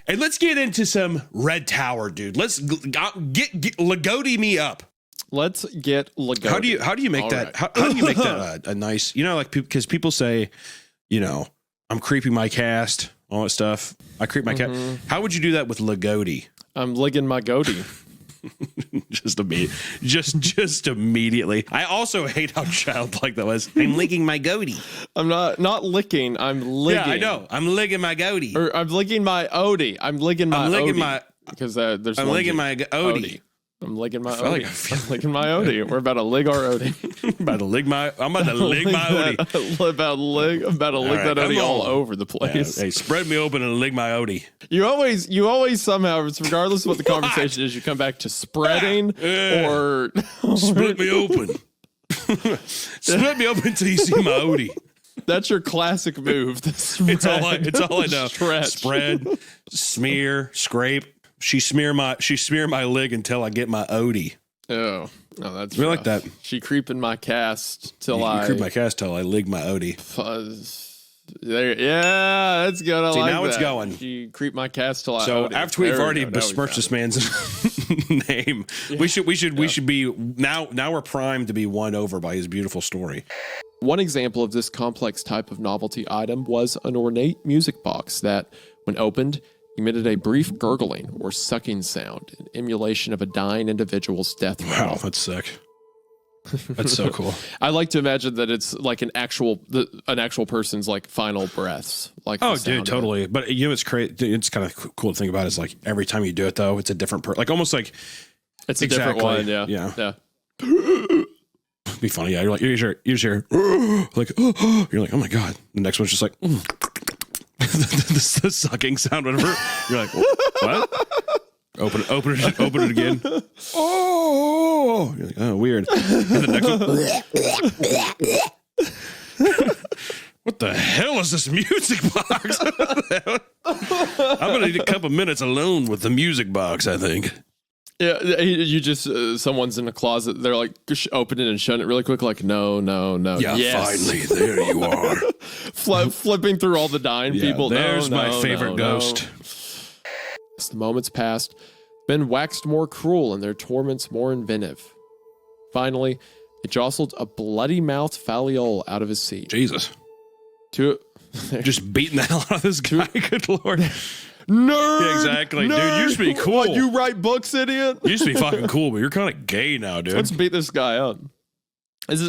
Hey, let's get into some Red Tower, dude. Let's get Lagodi me up. Let's get Lagodi. How do you make All that? right. How do you make that a nice? You know, like because people say, you know, I'm creeping my cast, all that stuff. I creep my cat. How would you do that with Lagodi? I'm ligging my goatee. just immediately. I also hate how childlike that was. I'm licking my goatee. I'm not licking. I'm ligging. Yeah, I know. I'm licking my goatee. Or I'm ligging my Odie. I'm ligging my Odie. Because there's I'm licking my Odie. I'm ligging my Odie. I'm ligging my Odie. We're about to lig our Odie. I'm about to lig my Odie. I'm about to lig that Odie all over the place. Yeah, hey, spread me open and lig my Odie. You always somehow, regardless of what the conversation is, you come back to spreading or split me open. Split me open until you see my Odie. That's your classic move. It's all I know. Stretch. Spread, smear, scrape. She smear my lig until I get my Odie. Oh, no, that's we rough. like that. She creeping my cast till you creep my cast till I lig my Odie. Fuzz. There, yeah, that's good. I See, like now that. it's going. She creep my cast till I. So Odie. after we've already besmirched this man's name, we should be now we're primed to be won over by his beautiful story. One example of this complex type of novelty item was an ornate music box that, when opened, emitted a brief gurgling or sucking sound, an emulation of a dying individual's death rattle. Wow, that's sick. That's so cool. I like to imagine that it's like an actual person's like final breaths. Like, oh, dude, totally. But you know, it's crazy. It's kind of cool to think about. Is like every time you do it, though, it's a different like almost like it's a different one. Yeah. It'd be funny. Yeah, you're like you just hear like you're like, oh my god. The next one's just like. the sucking sound, whatever. You're like, what? Open it again. Oh, you're like, oh, weird. And the next one, what the hell is this music box? I'm gonna need a couple minutes alone with the music box, I think. Yeah, you just someone's in a closet. They're like opening it and shutting it really quick. Like no. Yeah, yes. Finally, there you are. Flipping through all the dying people. There's my favorite ghost. As the moments passed, men waxed more cruel and their torments more inventive. Finally, they jostled a bloody-mouthed Faliol out of his seat. Jesus. Just beating the hell out of this guy. Good Lord. Nerd! Yeah, exactly. Nerd! Dude, you used to be cool. What, you write books, idiot? You used to be fucking cool, but you're kind of gay now, dude. Let's beat this guy up. This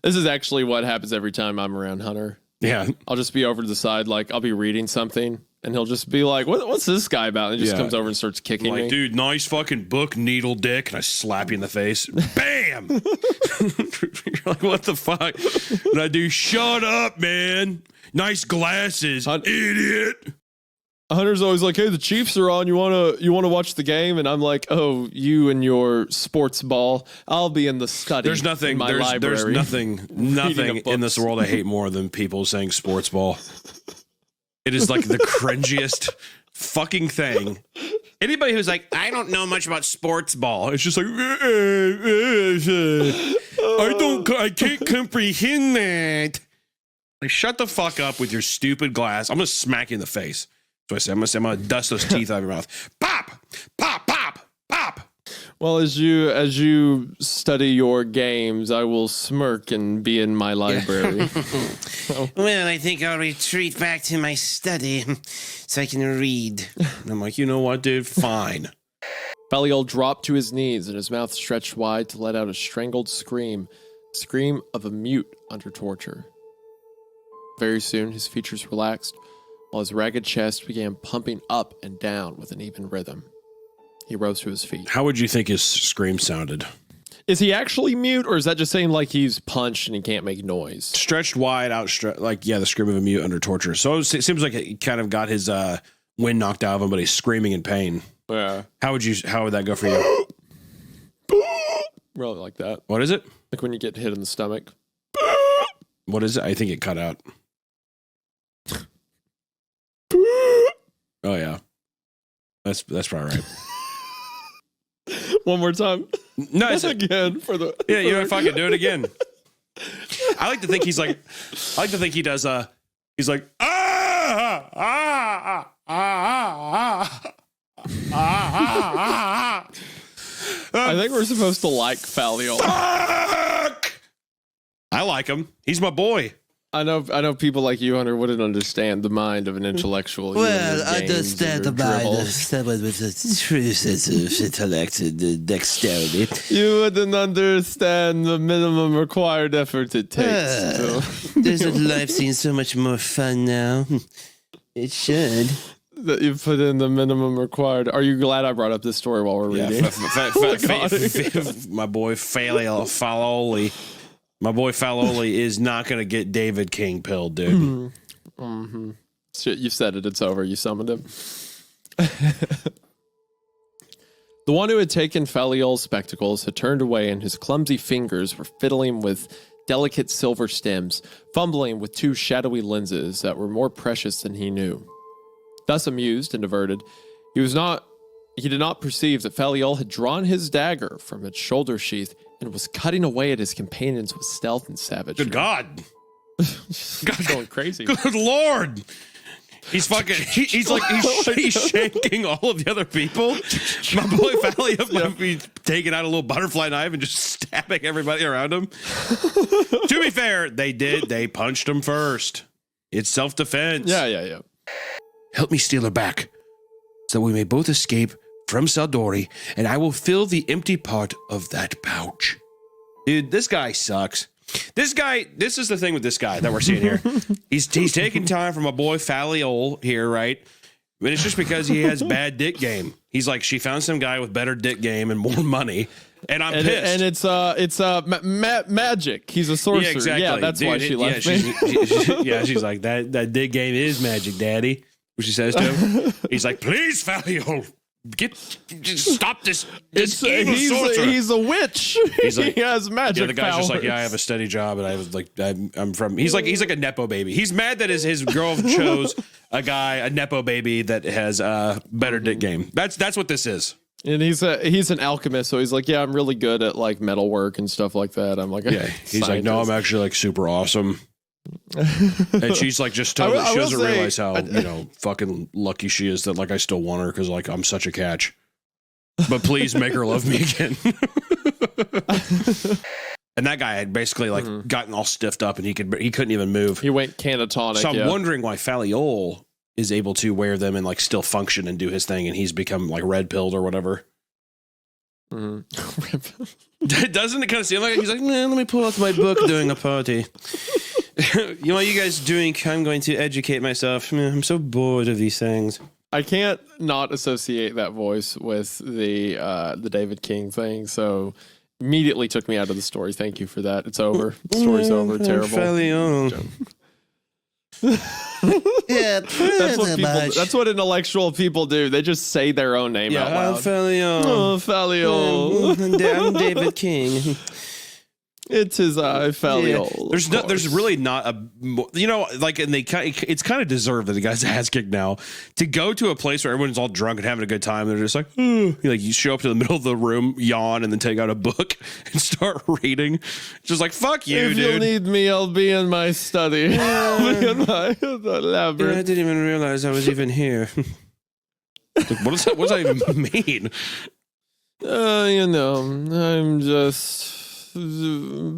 is actually what happens every time I'm around Hunter. Yeah. I'll just be over to the side, like, I'll be reading something, and he'll just be like, what's this guy about? And he just comes over and starts kicking me. Dude, nice fucking book, needle dick, and I slap you in the face. Bam! You're like, what the fuck? And I do, shut up, man. Nice glasses, idiot. Hunter's always like, hey, the Chiefs are on. You wanna watch the game? And I'm like, oh, you and your sports ball. I'll be in the study. There's nothing in my library. There's nothing in this world I hate more than people saying sports ball. It is like the cringiest fucking thing. Anybody who's like, I don't know much about sports ball. It's just like, I can't comprehend that. Like, shut the fuck up with your stupid glass. I'm gonna smack you in the face. So I say, I'm gonna dust those teeth out of your mouth. Pop, pop, pop, pop. Well, as you study your games, I will smirk and be in my library. Well, I think I'll retreat back to my study so I can read. And I'm like, you know what, dude? Fine. Belial dropped to his knees and his mouth stretched wide to let out a strangled scream of a mute under torture. Very soon, his features relaxed, while his ragged chest began pumping up and down with an even rhythm. He rose to his feet. How would you think his scream sounded? Is he actually mute, or is that just saying like he's punched and he can't make noise? Stretched wide, the scream of a mute under torture. So it seems like he kind of got his wind knocked out of him, but he's screaming in pain. Yeah. How would that go for you? Really like that. What is it? Like when you get hit in the stomach. What is it? I think it cut out. Oh yeah, that's probably right. One more time. No, it's again for the. Yeah, you know, if I could do it again. I like to think he does. He's like I think we're supposed to like Faliol. Fuck! I like him. He's my boy. I know people like you, Hunter, wouldn't understand the mind of an intellectual. Well, I understand the mind of someone with a true sense of intellect and dexterity. You wouldn't understand the minimum required effort it takes. Doesn't life seem so much more fun now? It should. That you put in the minimum required. Are you glad I brought up this story while we're reading? My boy Faloli. My boy Faloli is not going to get David King pilled, dude. Mm-hmm. Shit, you said it. It's over. You summoned him. The one who had taken Faliol's spectacles had turned away, and his clumsy fingers were fiddling with delicate silver stems, fumbling with two shadowy lenses that were more precious than he knew. Thus amused and diverted, he did not perceive that Faliol had drawn his dagger from its shoulder sheath and was cutting away at his companions with stealth and savagery. Good God. God, going crazy. Good Lord. He's fucking, he's shanking all of the other people. My boy Faliol might be taking out a little butterfly knife and just stabbing everybody around him. To be fair, they punched him first. It's self-defense. Yeah. Help me steal her back, so we may both escape from Saldori, and I will fill the empty part of that pouch. Dude, this guy sucks. This is the thing with this guy that we're seeing here. He's taking time from my boy Faliol here, right? But it's just because he has bad dick game. He's like, she found some guy with better dick game and more money, and I'm pissed. And it's magic. He's a sorcerer. Yeah, exactly. Yeah, that's why she left me. She's like, that dick game is magic, daddy. What she says to him. He's like, please, Faliol, stop this evil sorcerer. He's a witch. He's like, he has magic. Yeah, the guy's powers. just like, yeah, I have a steady job, and I was like, I'm from. He's like a nepo baby. He's mad that his girl chose a nepo baby that has better dick game. That's what this is. And he's an alchemist, so he's like, yeah, I'm really good at like metalwork and stuff like that. I'm like, yeah. He's like, no, I'm actually like super awesome. And she's like, just totally, she doesn't realize how fucking lucky she is that like I still want her because like I'm such a catch. But please make her love me again. And that guy had basically like gotten all stiffed up and he couldn't even move. He went catatonic. So I'm wondering why Faliol is able to wear them and like still function and do his thing, and he's become like red pilled or whatever. Doesn't it kind of seem like he's like, man, let me pull out my book during a party. You know what you guys doing? I'm going to educate myself. I'm so bored of these things. I can't not associate that voice with the David King thing, so immediately took me out of the story. Thank you for that. It's over. The story's over. Terrible. Yeah, that's what intellectual people do. They just say their own name out loud. Faliol. I'm David King. It's his Faliol. Yeah. There's really not a, like, and it's kind of deserved that the guy's ass kicked now to go to a place where everyone's all drunk and having a good time. They're just like, you show up to the middle of the room, yawn, and then take out a book and start reading. Just like, fuck you, if dude. If you need me, I'll be in my study. I'll be in my labyrinth. I didn't even realize I was even here. What does that even mean? I'm just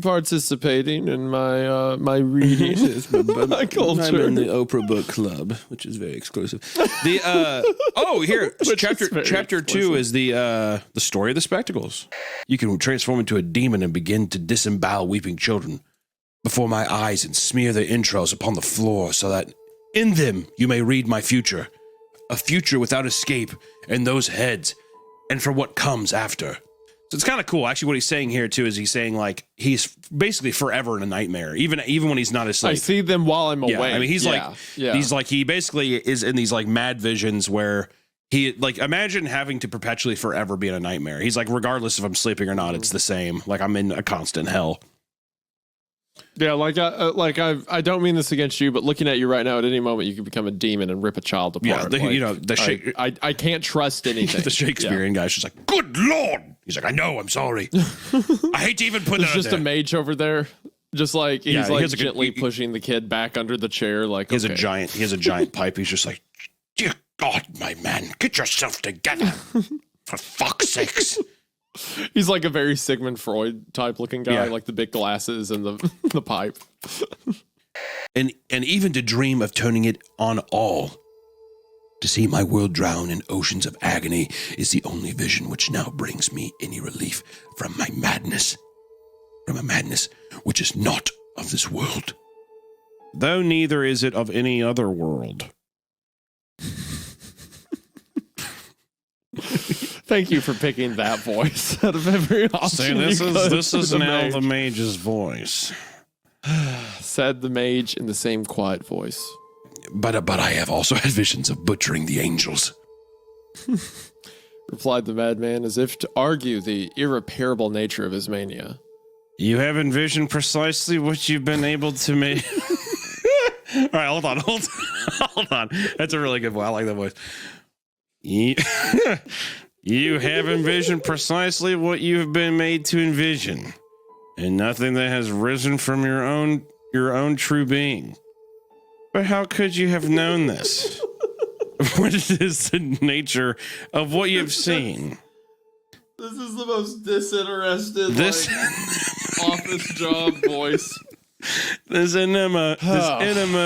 participating in my reading. My culture. I'm in the Oprah Book Club, which is very exclusive. Here, chapter 2 is the story of the spectacles. You can transform into a demon and begin to disembowel weeping children before my eyes and smear their entrails upon the floor, so that in them you may read my future, a future without escape, and those heads, and for what comes after. So it's kind of cool. Actually, what he's saying here, too, is he's saying, like, he's basically forever in a nightmare, even when he's not asleep. I see them while I'm away. I mean, he basically is in these, like, mad visions where he, like, imagine having to perpetually forever be in a nightmare. He's like, regardless if I'm sleeping or not, it's the same. Like, I'm in a constant hell. Yeah, I don't mean this against you, but looking at you right now, at any moment you could become a demon and rip a child apart. Yeah, I can't trust anything. The Shakespearean guy's just like, good Lord. He's like, I know, I'm sorry. I hate to even put that. There's just a mage over there, just like he's gently he pushing the kid back under the chair. Like he has a giant pipe. He's just like, dear God, my man, get yourself together. For fuck's sakes. He's like a very Sigmund Freud type looking guy, Yeah. like the big glasses and the pipe. And even to dream of turning it on all. To see my world drown in oceans of agony is the only vision which now brings me any relief from my madness. From a madness which is not of this world. Though neither is it of any other world. Thank you for picking that voice out of every option. This is now the mage's voice. Said the mage in the same quiet voice. But I have also had visions of butchering the angels. Replied the madman as if to argue the irreparable nature of his mania. You have envisioned precisely what you've been able to make. All right, hold on. That's a really good voice. I like that voice. You have envisioned precisely what you have been made to envision, and nothing that has risen from your own true being. But how could you have known this? What is the nature of what you've seen? This is the most disinterested office job voice. This enema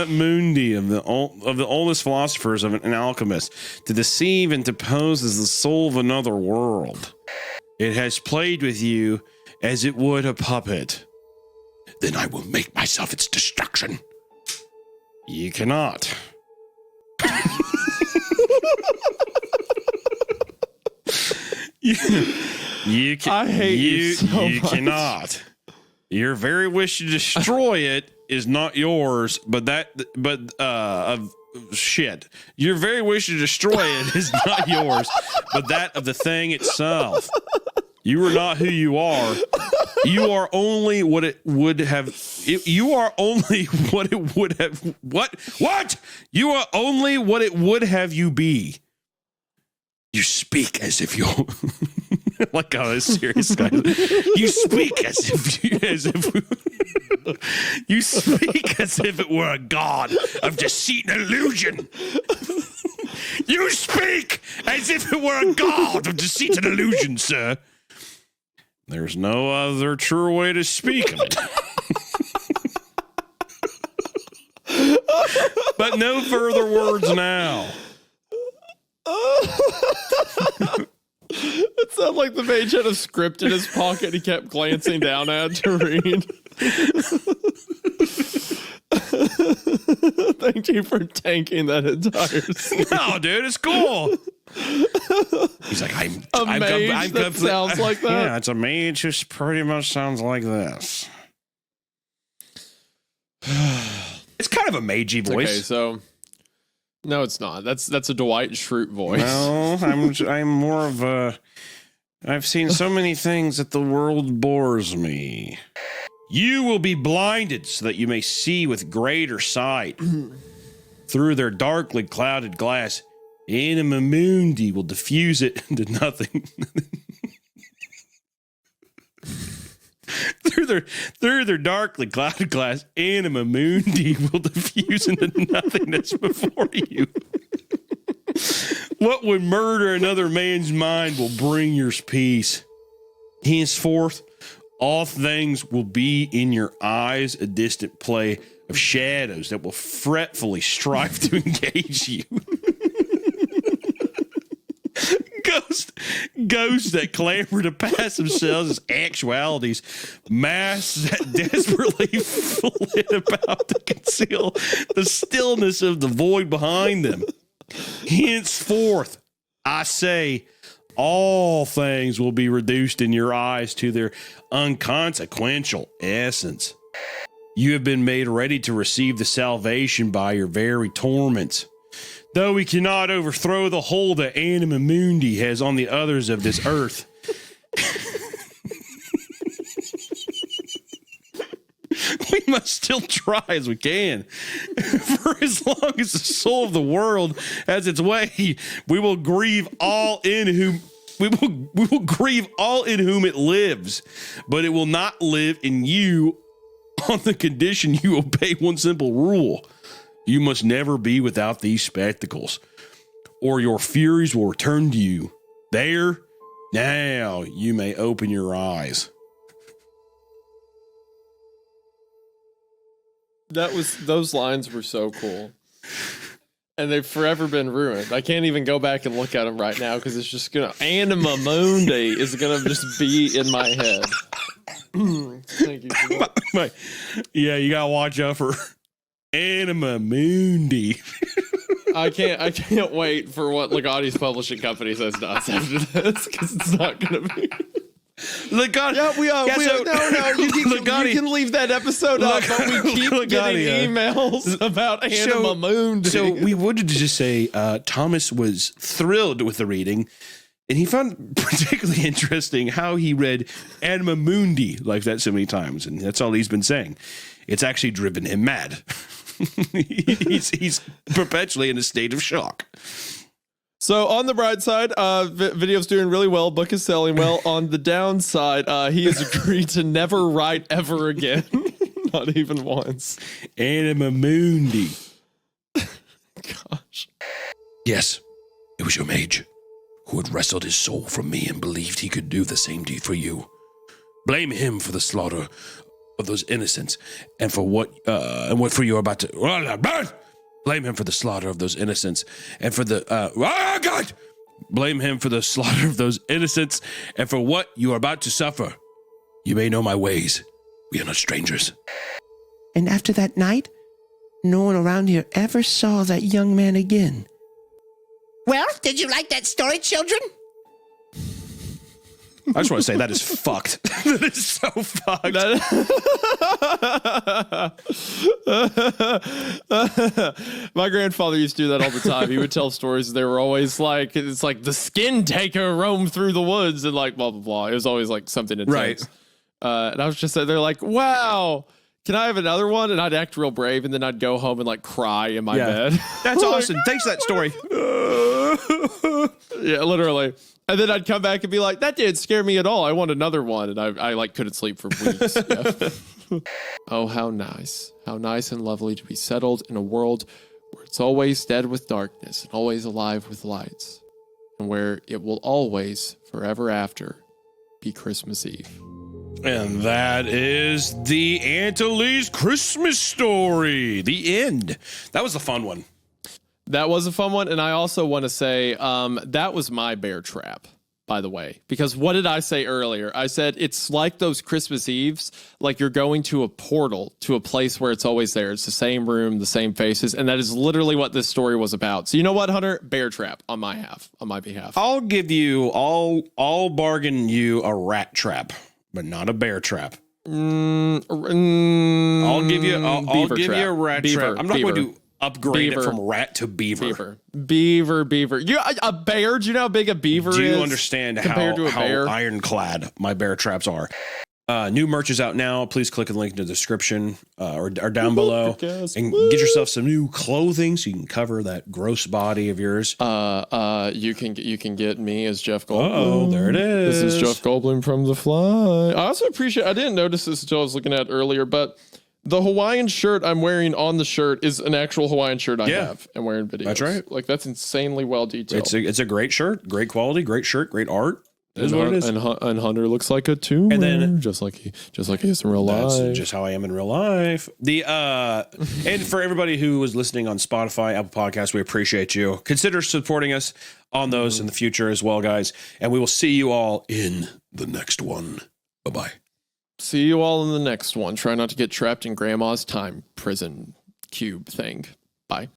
mundi of the oldest philosophers of an alchemist, to deceive and to pose as the soul of another world. It has played with you as it would a puppet. Then I will make myself its destruction. You cannot. You I hate you so much. Cannot. Your very wish to destroy it is not yours, shit. Your very wish to destroy it is not yours, but that of the thing itself. You are not who you are. You are only what it would have. You are only what it would have. What? You are only what it would have you be. You speak as if you like a serious guy. You speak as if you speak as if it were a god of deceit and illusion. You speak as if it were a god of deceit and illusion, sir. There's no other true way to speak of it. But no further words now. It sounded like the mage had a script in his pocket he kept glancing down at to read. Thank you for tanking that entire scene. No, dude, it's cool. He's like, I'm that sounds like that? Yeah, it's a mage who pretty much sounds like this. It's kind of a magey voice. Okay, so no, it's not. That's a Dwight Schrute voice. No, I'm more of a. I've seen so many things that the world bores me. You will be blinded so that you may see with greater sight. Through their darkly clouded glass, Anima Mundi will diffuse it into nothing. Through their darkly clouded glass, Anima Mundi will diffuse into nothingness before you. What would murder another man's mind will bring your peace. Henceforth, all things will be in your eyes a distant play of shadows that will fretfully strive to engage you. Ghosts that clamor to pass themselves as actualities, masks that desperately flit about to conceal the stillness of the void behind them. Henceforth, I say, all things will be reduced in your eyes to their unconsequential essence. You have been made ready to receive the salvation by your very torments. Though we cannot overthrow the hold that Anima Mundi has on the others of this earth. We must still try as we can. For as long as the soul of the world has its way, we will grieve all in whom it lives, but it will not live in you on the condition you obey one simple rule. You must never be without these spectacles. or your furies will return to you. There, now you may open your eyes. Those lines were so cool. And they've forever been ruined. I can't even go back and look at them right now because it's just gonna Anima Mundi is gonna just be in my head. Thank you. For that. Yeah, you gotta watch out for Anima Mundi. I can't wait for what Legati's publishing company says to us after this because it's not gonna be. Legati. Yeah, you can leave that episode up, but we keep getting emails about Anima Mundi. So we wanted to just say Thomas was thrilled with the reading, and he found particularly interesting how he read Anima Mundi like that so many times, and that's all he's been saying. It's actually driven him mad. he's perpetually in a state of shock. So on the bright side, video's doing really well. Book is selling well. On the downside, he has agreed to never write ever again. Not even once. Anima Mundi. Gosh. Yes, it was your mage who had wrestled his soul from me and believed he could do the same deed for you. Blame him for the slaughter of those innocents and for what for you're about to... Blame him for the slaughter of those innocents and for the... God! Blame him for the slaughter of those innocents and for what you are about to suffer. You may know my ways. We are not strangers. And after that night, no one around here ever saw that young man again. Well, did you like that story, children? I just want to say that is fucked. That is so fucked. My grandfather used to do that all the time. He would tell stories. They were always like, it's like the skin taker roamed through the woods and like blah, blah, blah. It was always like something intense. Right. And I was just sitting there like, wow, can I have another one? And I'd act real brave and then I'd go home and like cry in my bed. That's awesome. Thanks for that story. Yeah, literally. And then I'd come back and be like, that didn't scare me at all. I want another one. And I like couldn't sleep for weeks. Yeah. Oh, how nice. How nice and lovely to be settled in a world where it's always dead with darkness and always alive with lights. And where it will always, forever after, be Christmas Eve. And that is the Antilles Christmas story. The end. That was a fun one. That was a fun one. And I also want to say that was my bear trap, by the way. Because what did I say earlier? I said it's like those Christmas Eves, like you're going to a portal to a place where it's always there. It's the same room, the same faces. And that is literally what this story was about. So you know what, Hunter? Bear trap on my behalf. I'll give you, I'll bargain you a rat trap, but not a bear trap. I'll Give you a rat trap. I'm not going to upgrade it from rat to beaver. Beaver. You a bear? Do you know how big a beaver is? Do you understand compared to a how bear? ironclad my bear traps are? New merch is out now. Please click the link in the description or down below and get yourself some new clothing so you can cover that gross body of yours. You can get me as Jeff Goldblum. Oh, there it is. This is Jeff Goldblum from The Fly. I also appreciate. I didn't notice this until I was looking at it earlier, but the Hawaiian shirt I'm wearing on the shirt is an actual Hawaiian shirt I have and wearing videos. That's right. Like that's insanely well detailed. It's a great shirt, great quality, great shirt, great art. Is what it is. And Hunter looks like a tumor, and then just like he is in real life. That's just how I am in real life. And for everybody who was listening on Spotify, Apple Podcasts, we appreciate you. Consider supporting us on those in the future as well, guys. And we will see you all in the next one. Bye-bye. See you all in the next one. Try not to get trapped in Grandma's time prison cube thing. Bye.